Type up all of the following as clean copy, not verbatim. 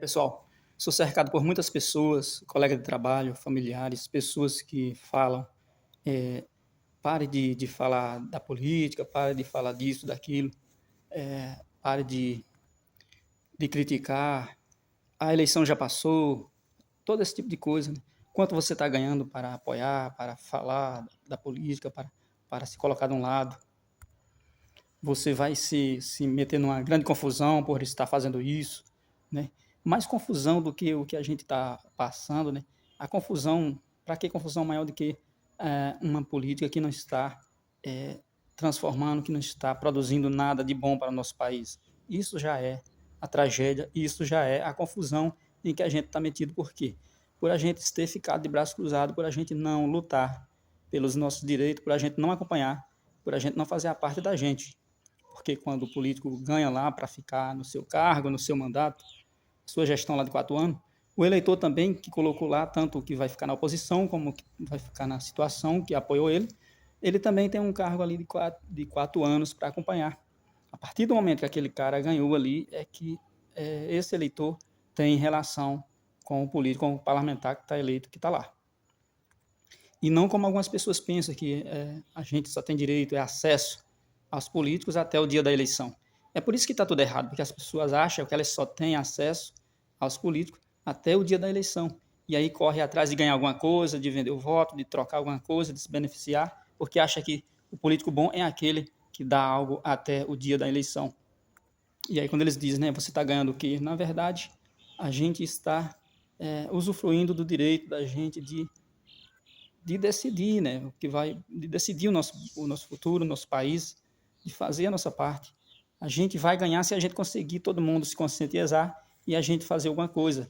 Pessoal, sou cercado por muitas pessoas, colegas de trabalho, familiares, pessoas que falam, eh, pare de falar da política, pare de falar disso, daquilo, pare de criticar, a eleição já passou, todo esse tipo de coisa, né? Quanto você está ganhando para apoiar, para falar da política, para se colocar de um lado? Você vai se meter numa grande confusão por estar fazendo isso, né? Mais confusão do que o que a gente está passando, né? A confusão, para que confusão maior do que uma política que não está eh, transformando, que não está produzindo nada de bom para o nosso país? Isso já é a tragédia, isso já é a confusão em que a gente está metido. Por quê? Por a gente ter ficado de braço cruzado, por a gente não lutar pelos nossos direitos, por a gente não acompanhar, por a gente não fazer a parte da gente, porque quando o político ganha lá para ficar no seu cargo, no seu mandato, sua gestão lá de 4 anos, o eleitor também que colocou lá, tanto que vai ficar na oposição, como que vai ficar na situação que apoiou ele também tem um cargo ali de quatro anos para acompanhar. A partir do momento que aquele cara ganhou ali, é que esse eleitor tem relação com o político, com o parlamentar que está eleito, que está lá. E não como algumas pessoas pensam, que a gente só tem direito, acesso aos políticos até o dia da eleição. É por isso que está tudo errado, porque as pessoas acham que elas só têm acesso aos políticos até o dia da eleição. E aí corre atrás de ganhar alguma coisa, de vender o voto, de trocar alguma coisa, de se beneficiar, porque acha que o político bom é aquele que dá algo até o dia da eleição. E aí quando eles dizem, né, você está ganhando o quê? Na verdade, a gente está usufruindo do direito da gente de decidir, né, de decidir o nosso futuro, o nosso país, de fazer a nossa parte. A gente vai ganhar se a gente conseguir todo mundo se conscientizar e a gente fazer alguma coisa.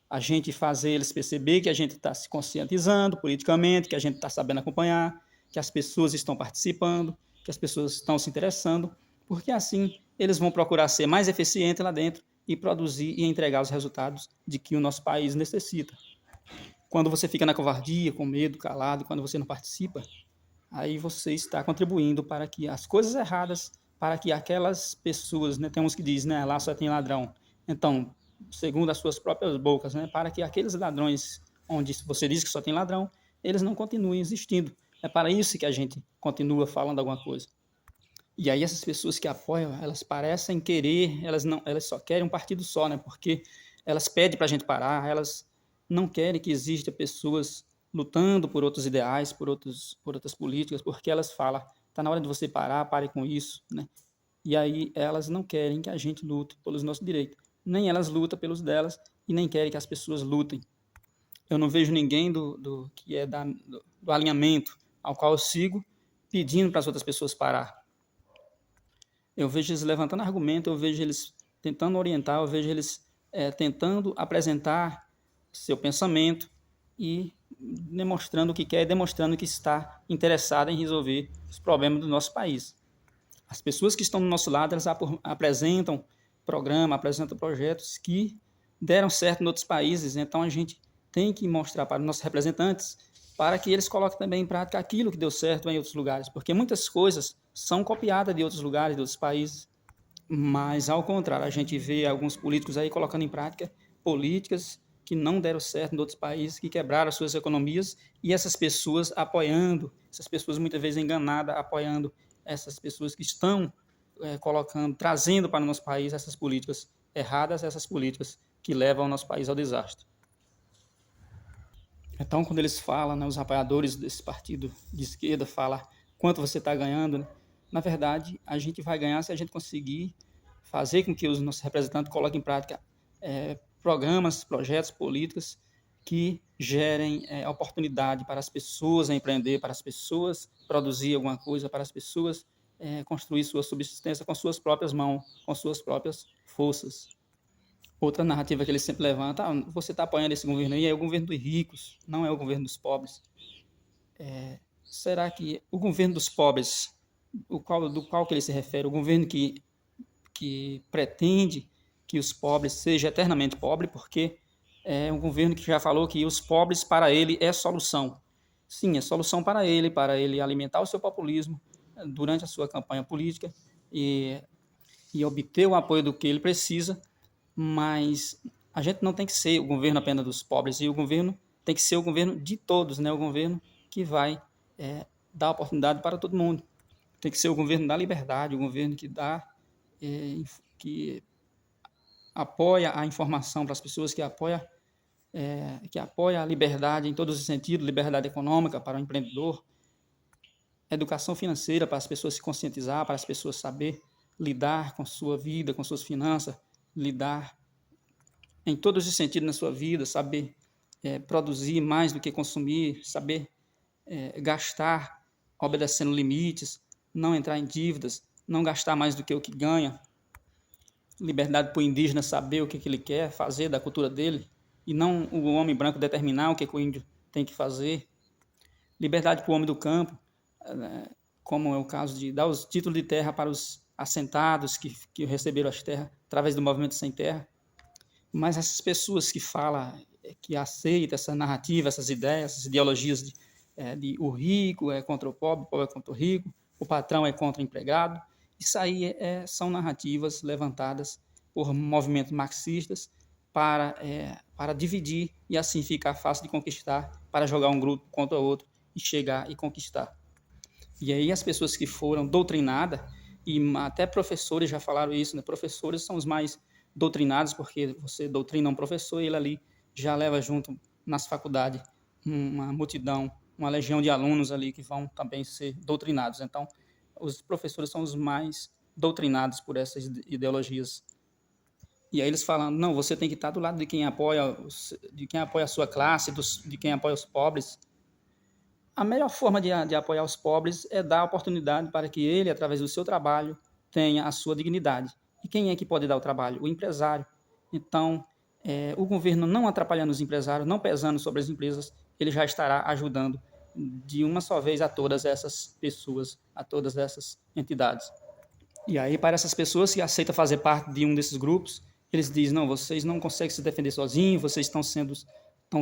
A gente fazer eles perceber que a gente está se conscientizando politicamente, que a gente está sabendo acompanhar, que as pessoas estão participando, que as pessoas estão se interessando, porque assim eles vão procurar ser mais eficientes lá dentro e produzir e entregar os resultados de que o nosso país necessita. Quando você fica na covardia, com medo, calado, quando você não participa, aí você está contribuindo para que as coisas erradas, para que aquelas pessoas, né, tem uns que dizem, né, lá só tem ladrão. Então, segundo as suas próprias bocas, né, para que aqueles ladrões, onde você diz que só tem ladrão, eles não continuem existindo. É para isso que a gente continua falando alguma coisa. E aí essas pessoas que apoiam, elas parecem querer, elas só querem um partido só, né? Porque elas pedem para a gente parar, elas não querem que exista pessoas lutando por outros ideais, por outras políticas, porque elas falam, tá na hora de você parar, pare com isso, né? E aí elas não querem que a gente lute pelos nossos direitos, nem elas lutam pelos delas e nem querem que as pessoas lutem. Eu não vejo ninguém do que é do alinhamento ao qual eu sigo pedindo para as outras pessoas parar. Eu vejo eles levantando argumento, eu vejo eles tentando orientar, eu vejo eles tentando apresentar seu pensamento e demonstrando o que quer, demonstrando que está interessado em resolver os problemas do nosso país. As pessoas que estão do nosso lado, elas apresentam programa, apresentam projetos que deram certo em outros países, então a gente tem que mostrar para os nossos representantes para que eles coloquem também em prática aquilo que deu certo em outros lugares, porque muitas coisas são copiadas de outros lugares, de outros países, mas ao contrário, a gente vê alguns políticos aí colocando em prática políticas que não deram certo em outros países, que quebraram as suas economias, e essas pessoas apoiando, essas pessoas muitas vezes enganadas, apoiando essas pessoas que estão colocando, trazendo para o nosso país essas políticas erradas, essas políticas que levam o nosso país ao desastre. Então, quando eles falam, né, os apoiadores desse partido de esquerda falam quanto você está ganhando, né, na verdade, a gente vai ganhar se a gente conseguir fazer com que os nossos representantes coloquem em prática programas, projetos, políticas que gerem oportunidade para as pessoas empreender, para as pessoas produzir alguma coisa, para as pessoas construir sua subsistência com suas próprias mãos, com suas próprias forças. Outra narrativa que ele sempre levanta, você está apoiando esse governo aí, é o governo dos ricos, não é o governo dos pobres. Será que o governo dos pobres, do qual que ele se refere, o governo que pretende que os pobres sejam eternamente pobres, porque é um governo que já falou que os pobres para ele é solução. Sim, é solução para ele alimentar o seu populismo durante a sua campanha política e obter o apoio do que ele precisa, mas a gente não tem que ser o governo apenas dos pobres, e o governo tem que ser o governo de todos, né? O governo que vai dar oportunidade para todo mundo. Tem que ser o governo da liberdade, o governo que dá, que apoia a informação para as pessoas, que apoia a liberdade em todos os sentidos, liberdade econômica para o empreendedor, educação financeira para as pessoas se conscientizar, para as pessoas saber lidar com sua vida, com suas finanças, lidar em todos os sentidos na sua vida, saber produzir mais do que consumir, saber gastar obedecendo limites, não entrar em dívidas, não gastar mais do que o que ganha, liberdade para o indígena saber o que ele quer fazer da cultura dele, e não o homem branco determinar o que o índio tem que fazer, liberdade para o homem do campo, como é o caso de dar os títulos de terra para os assentados que receberam as terras através do movimento sem terra. Mas essas pessoas que falam, que aceitam essa narrativa, essas ideias, essas ideologias de o rico é contra o pobre é contra o rico, o patrão é contra o empregado, isso aí são narrativas levantadas por movimentos marxistas para dividir e assim ficar fácil de conquistar, para jogar um grupo contra o outro e chegar e conquistar. E aí as pessoas que foram doutrinadas, e até professores já falaram isso, né? Professores são os mais doutrinados, porque você doutrina um professor e ele ali já leva junto nas faculdades uma multidão, uma legião de alunos ali que vão também ser doutrinados. Então, os professores são os mais doutrinados por essas ideologias. E aí eles falam, não, você tem que estar do lado de quem apoia a sua classe, de quem apoia os pobres. A melhor forma de apoiar os pobres é dar oportunidade para que ele, através do seu trabalho, tenha a sua dignidade. E quem é que pode dar o trabalho? O empresário. Então, o governo não atrapalhando os empresários, não pesando sobre as empresas, ele já estará ajudando de uma só vez a todas essas pessoas, a todas essas entidades. E aí, para essas pessoas que aceitam fazer parte de um desses grupos, eles dizem, não, vocês não conseguem se defender sozinhos, vocês estão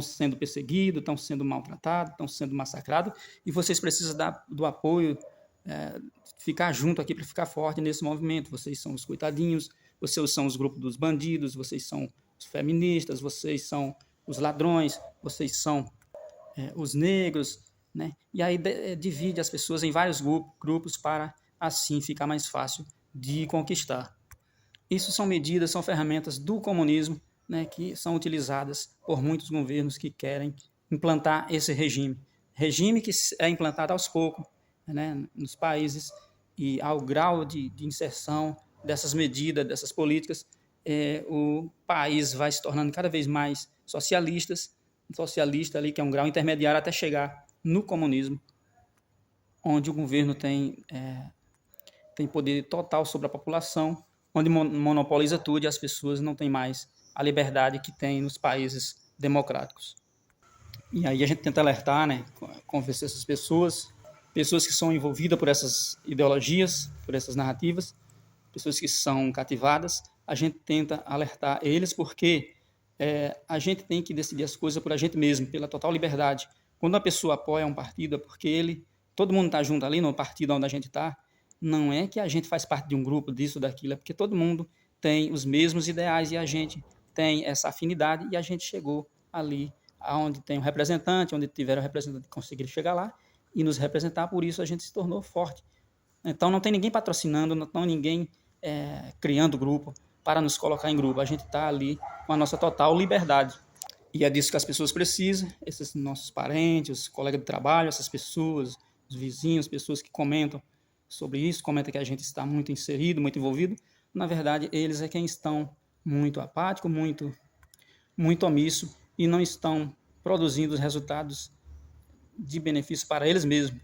sendo perseguidos, estão sendo maltratados, estão sendo massacrados, e vocês precisam do apoio, ficar junto aqui para ficar forte nesse movimento. Vocês são os coitadinhos, vocês são os grupos dos bandidos, vocês são os feministas, vocês são os ladrões, vocês são os negros, né? E aí divide as pessoas em vários grupos para assim ficar mais fácil de conquistar. Isso são medidas, são ferramentas do comunismo, né, que são utilizadas por muitos governos que querem implantar esse regime que é implantado aos poucos, né, nos países, e ao grau de inserção dessas medidas, dessas políticas, o país vai se tornando cada vez mais socialista ali, que é um grau intermediário até chegar no comunismo, onde o governo tem poder total sobre a população, onde monopoliza tudo e as pessoas não têm mais a liberdade que tem nos países democráticos. E aí a gente tenta alertar, né, convencer essas pessoas que são envolvidas por essas ideologias, por essas narrativas, pessoas que são cativadas, a gente tenta alertar eles porque a gente tem que decidir as coisas por a gente mesmo, pela total liberdade. Quando a pessoa apoia um partido é porque todo mundo está junto ali no partido onde a gente está, não é que a gente faz parte de um grupo, disso, daquilo, é porque todo mundo tem os mesmos ideais e a gente tem essa afinidade e a gente chegou ali onde tem um representante, onde tiveram representante que conseguiram chegar lá e nos representar, por isso a gente se tornou forte. Então não tem ninguém patrocinando, não tem ninguém criando grupo para nos colocar em grupo, a gente está ali com a nossa total liberdade. E é disso que as pessoas precisam, esses nossos parentes, os colegas de trabalho, essas pessoas, os vizinhos, pessoas que comentam sobre isso, comenta que a gente está muito inserido, muito envolvido. Na verdade, eles é quem estão muito apáticos, muito omisso e não estão produzindo os resultados de benefício para eles mesmos,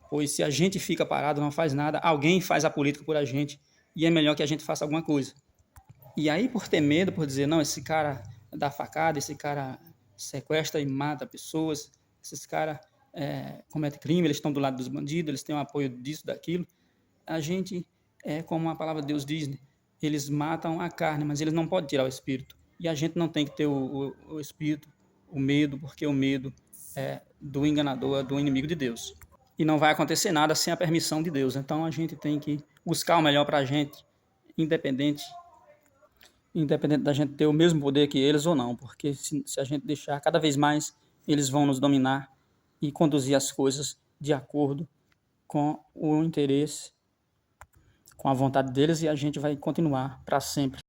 pois se a gente fica parado, não faz nada, alguém faz a política por a gente e é melhor que a gente faça alguma coisa. E aí, por ter medo, por dizer, não, esse cara dá facada, esse cara sequestra e mata pessoas, esses caras cometem crime, eles estão do lado dos bandidos, eles têm o apoio disso, daquilo, a gente, como a palavra de Deus diz, né? Eles matam a carne, mas eles não podem tirar o espírito. E a gente não tem que ter o espírito, o medo, porque o medo é do enganador, do inimigo de Deus. E não vai acontecer nada sem a permissão de Deus. Então a gente tem que buscar o melhor para a gente, independente independente da gente ter o mesmo poder que eles ou não, porque se a gente deixar, cada vez mais eles vão nos dominar e conduzir as coisas de acordo com o interesse, com a vontade deles, e a gente vai continuar para sempre